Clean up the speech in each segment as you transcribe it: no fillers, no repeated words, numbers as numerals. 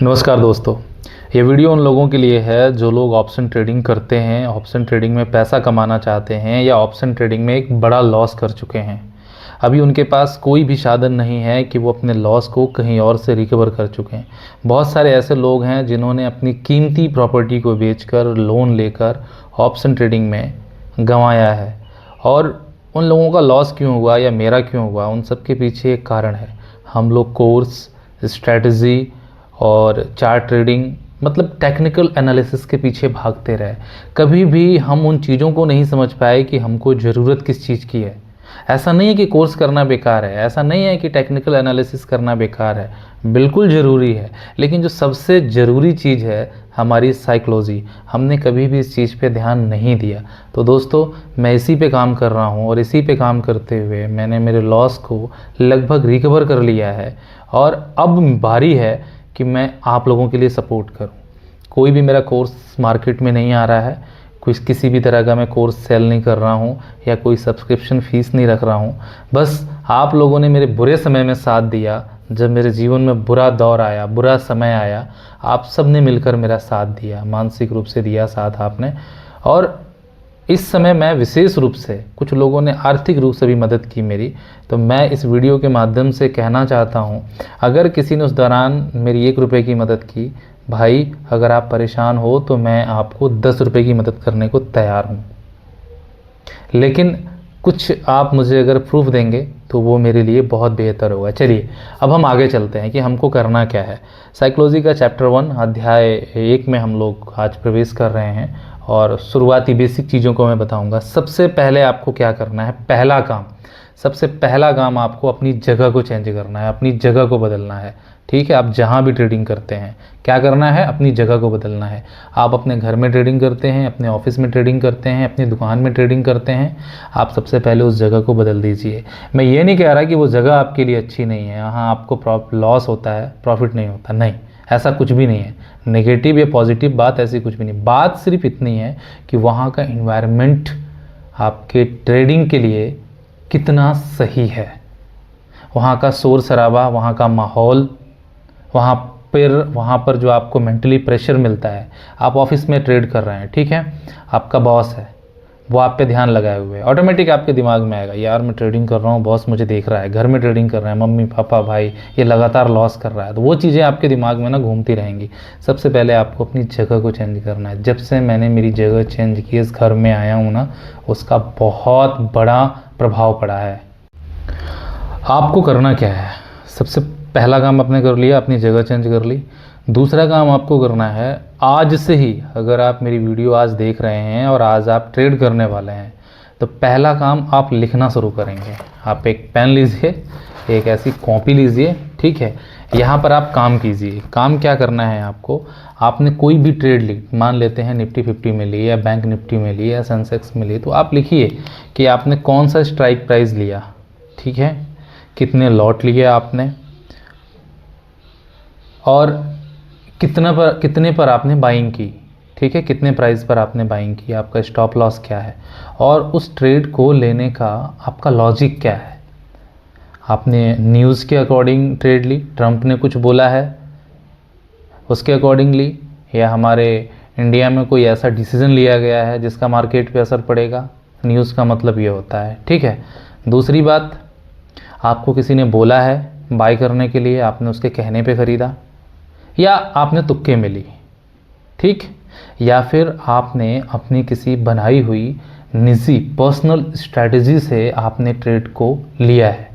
नमस्कार दोस्तों, ये वीडियो उन लोगों के लिए है जो लोग ऑप्शन ट्रेडिंग करते हैं, ऑप्शन ट्रेडिंग में पैसा कमाना चाहते हैं या ऑप्शन ट्रेडिंग में एक बड़ा लॉस कर चुके हैं। अभी उनके पास कोई भी साधन नहीं है कि वो अपने लॉस को कहीं और से रिकवर कर चुके हैं। बहुत सारे ऐसे लोग हैं जिन्होंने अपनी कीमती प्रॉपर्टी को बेचकर लोन लेकर ऑप्शन ट्रेडिंग में गंवाया है। और उन लोगों का लॉस क्यों हुआ या मेरा क्यों हुआ, उन सब के पीछे एक कारण है। हम लोग कोर्स, स्ट्रैटेजी और चार्ट ट्रेडिंग मतलब टेक्निकल एनालिसिस के पीछे भागते रहे। कभी भी हम उन चीज़ों को नहीं समझ पाए कि हमको ज़रूरत किस चीज़ की है। ऐसा नहीं है कि कोर्स करना बेकार है, ऐसा नहीं है कि टेक्निकल एनालिसिस करना बेकार है, बिल्कुल ज़रूरी है। लेकिन जो सबसे ज़रूरी चीज़ है हमारी साइकोलॉजी, हमने कभी भी इस चीज़ पे ध्यान नहीं दिया। तो दोस्तों, मैं इसी पे काम कर रहा हूँ और इसी पे काम करते हुए मैंने मेरे लॉस को लगभग रिकवर कर लिया है। और अब बारी है कि मैं आप लोगों के लिए सपोर्ट करूं। कोई भी मेरा कोर्स मार्केट में नहीं आ रहा है, किसी भी तरह का मैं कोर्स सेल नहीं कर रहा हूं या कोई सब्सक्रिप्शन फ़ीस नहीं रख रहा हूं। बस आप लोगों ने मेरे बुरे समय में साथ दिया। जब मेरे जीवन में बुरा दौर आया, बुरा समय आया, आप सब ने मिलकर मेरा साथ दिया, मानसिक रूप से दिया साथ आपने। और इस समय मैं विशेष रूप से, कुछ लोगों ने आर्थिक रूप से भी मदद की मेरी। तो मैं इस वीडियो के माध्यम से कहना चाहता हूँ, अगर किसी ने उस दौरान मेरी 1 रुपये की मदद की, भाई अगर आप परेशान हो तो मैं आपको 10 रुपये की मदद करने को तैयार हूँ। लेकिन कुछ आप मुझे अगर प्रूफ देंगे तो वो मेरे लिए बहुत बेहतर होगा। चलिए अब हम आगे चलते हैं कि हमको करना क्या है। साइकोलॉजी का चैप्टर 1 अध्याय 1 में हम लोग आज प्रवेश कर रहे हैं और शुरुआती बेसिक चीज़ों को मैं बताऊंगा। सबसे पहले आपको क्या करना है, पहला काम, सबसे पहला काम आपको अपनी जगह को चेंज करना है, अपनी जगह को बदलना है। ठीक है, आप जहाँ भी ट्रेडिंग करते हैं क्या करना है, अपनी जगह को बदलना है। आप अपने घर में ट्रेडिंग करते हैं, अपने ऑफिस में ट्रेडिंग करते हैं, अपनी दुकान में ट्रेडिंग करते हैं, आप सबसे पहले उस जगह को बदल दीजिए। मैं ये नहीं कह रहा कि वो जगह आपके लिए अच्छी नहीं है, यहाँ आपको लॉस होता है, प्रॉफिट नहीं होता, नहीं, ऐसा कुछ भी नहीं है। नेगेटिव या पॉजिटिव बात ऐसी कुछ भी नहीं। बात सिर्फ इतनी है कि वहाँ का इन्वायरमेंट आपके ट्रेडिंग के लिए कितना सही है। वहाँ का शोर शराबा, वहाँ का माहौल, वहाँ पर जो आपको मेंटली प्रेशर मिलता है। आप ऑफिस में ट्रेड कर रहे हैं, ठीक है, आपका बॉस है, वो आप पे ध्यान लगाए हुए है, ऑटोमेटिक आपके दिमाग में आएगा, यार मैं ट्रेडिंग कर रहा हूँ, बॉस मुझे देख रहा है। घर में ट्रेडिंग कर रहे हैं, मम्मी पापा भाई ये लगातार लॉस कर रहा है, तो वो चीज़ें आपके दिमाग में ना घूमती रहेंगी। सबसे पहले आपको अपनी जगह को चेंज करना है। जब से मैंने मेरी जगह चेंज की, इस घर में आया हूँ ना, उसका बहुत बड़ा प्रभाव पड़ा है। आपको करना क्या है, सबसे पहला काम आपने कर लिया, अपनी जगह चेंज कर ली। दूसरा काम आपको करना है, आज से ही, अगर आप मेरी वीडियो आज देख रहे हैं और आज आप ट्रेड करने वाले हैं, तो पहला काम आप लिखना शुरू करेंगे। आप एक पेन लीजिए, एक ऐसी कॉपी लीजिए, ठीक है, यहाँ पर आप काम कीजिए। काम क्या करना है आपको, आपने कोई भी ट्रेड ली, मान लेते हैं निफ्टी 50 में ली या बैंक निफ्टी में ली या सेंसेक्स में ली, तो आप लिखिए कि आपने कौन सा स्ट्राइक प्राइस लिया, ठीक है, कितने लॉट लिए आपने और कितने पर आपने बाइंग की, ठीक है, कितने प्राइस पर आपने बाइंग की, आपका स्टॉप लॉस क्या है और उस ट्रेड को लेने का आपका लॉजिक क्या है। आपने न्यूज़ के अकॉर्डिंग ट्रेड ली, ट्रंप ने कुछ बोला है उसके अकॉर्डिंग ली, या हमारे इंडिया में कोई ऐसा डिसीज़न लिया गया है जिसका मार्केट पे असर पड़ेगा। न्यूज़ का मतलब ये होता है, ठीक है। दूसरी बात, आपको किसी ने बोला है बाय करने के लिए, आपने उसके कहने पे ख़रीदा या आपने तुक्के में ली, ठीक, या फिर आपने अपनी किसी बनाई हुई निजी पर्सनल स्ट्रैटेजी से आपने ट्रेड को लिया है।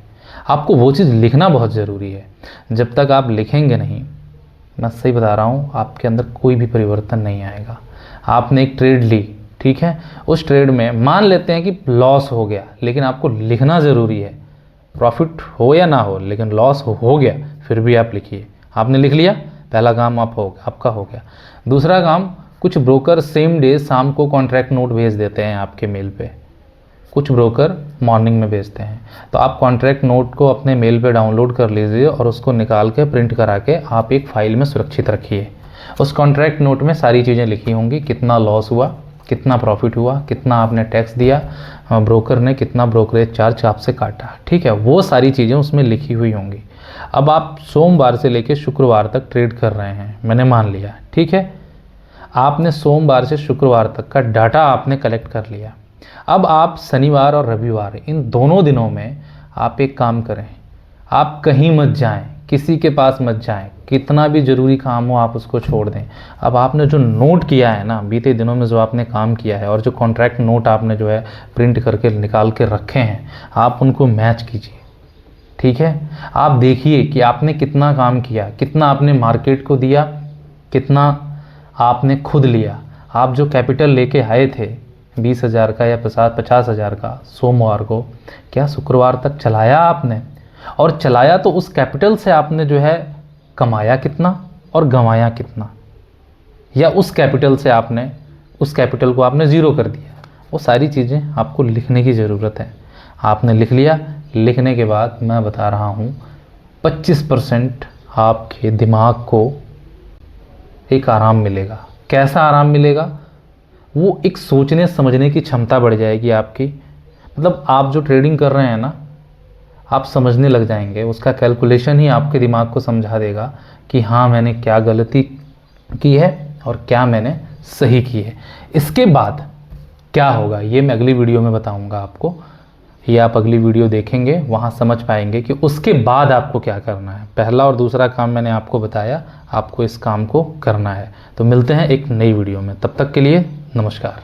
आपको वो चीज़ लिखना बहुत ज़रूरी है। जब तक आप लिखेंगे नहीं, मैं सही बता रहा हूँ, आपके अंदर कोई भी परिवर्तन नहीं आएगा। आपने एक ट्रेड ली, ठीक है, उस ट्रेड में मान लेते हैं कि लॉस हो गया, लेकिन आपको लिखना ज़रूरी है। प्रॉफिट हो या ना हो, लेकिन लॉस हो गया, फिर भी आप लिखिए। आपने लिख लिया, पहला काम आपका हो गया। दूसरा काम, कुछ ब्रोकर सेम डे शाम को कॉन्ट्रैक्ट नोट भेज देते हैं आपके मेल पे, कुछ ब्रोकर मॉर्निंग में भेजते हैं, तो आप कॉन्ट्रैक्ट नोट को अपने मेल पे डाउनलोड कर लीजिए और उसको निकाल के प्रिंट करा के आप एक फ़ाइल में सुरक्षित रखिए। उस कॉन्ट्रैक्ट नोट में सारी चीज़ें लिखी होंगी, कितना लॉस हुआ, कितना प्रॉफिट हुआ, कितना आपने टैक्स दिया, ब्रोकर ने कितना ब्रोकरेज चार्ज आपसे काटा, ठीक है, वो सारी चीज़ें उसमें लिखी हुई होंगी। अब आप सोमवार से लेकर शुक्रवार तक ट्रेड कर रहे हैं, मैंने मान लिया, ठीक है। आपने सोमवार से शुक्रवार तक का डाटा आपने कलेक्ट कर लिया। अब आप शनिवार और रविवार इन दोनों दिनों में आप एक काम करें, आप कहीं मत जाएं, किसी के पास मत जाएं, कितना भी ज़रूरी काम हो आप उसको छोड़ दें। अब आपने जो नोट किया है ना, बीते दिनों में जो आपने काम किया है और जो कॉन्ट्रैक्ट नोट आपने जो है प्रिंट करके निकाल के रखे हैं, आप उनको मैच कीजिए, ठीक है। आप देखिए कि आपने कितना काम किया, कितना आपने मार्केट को दिया, कितना आपने खुद लिया। आप जो कैपिटल लेके आए थे 20,000 का या 50,000 का सोमवार को, क्या शुक्रवार तक चलाया आपने? और चलाया तो उस कैपिटल से आपने जो है कमाया कितना और गंवाया कितना, या उस कैपिटल से आपने उस कैपिटल को आपने ज़ीरो कर दिया। वो सारी चीज़ें आपको लिखने की ज़रूरत है। आपने लिख लिया, लिखने के बाद मैं बता रहा हूँ 25% आपके दिमाग को एक आराम मिलेगा। कैसा आराम मिलेगा? वो एक सोचने समझने की क्षमता बढ़ जाएगी आपकी। मतलब आप जो ट्रेडिंग कर रहे हैं ना, आप समझने लग जाएंगे, उसका कैलकुलेशन ही आपके दिमाग को समझा देगा कि हाँ मैंने क्या गलती की है और क्या मैंने सही की है। इसके बाद क्या होगा ये मैं अगली वीडियो में बताऊंगा आपको। ये आप अगली वीडियो देखेंगे, वहाँ समझ पाएंगे कि उसके बाद आपको क्या करना है। पहला और दूसरा काम मैंने आपको बताया, आपको इस काम को करना है। तो मिलते हैं एक नई वीडियो में, तब तक के लिए नमस्कार।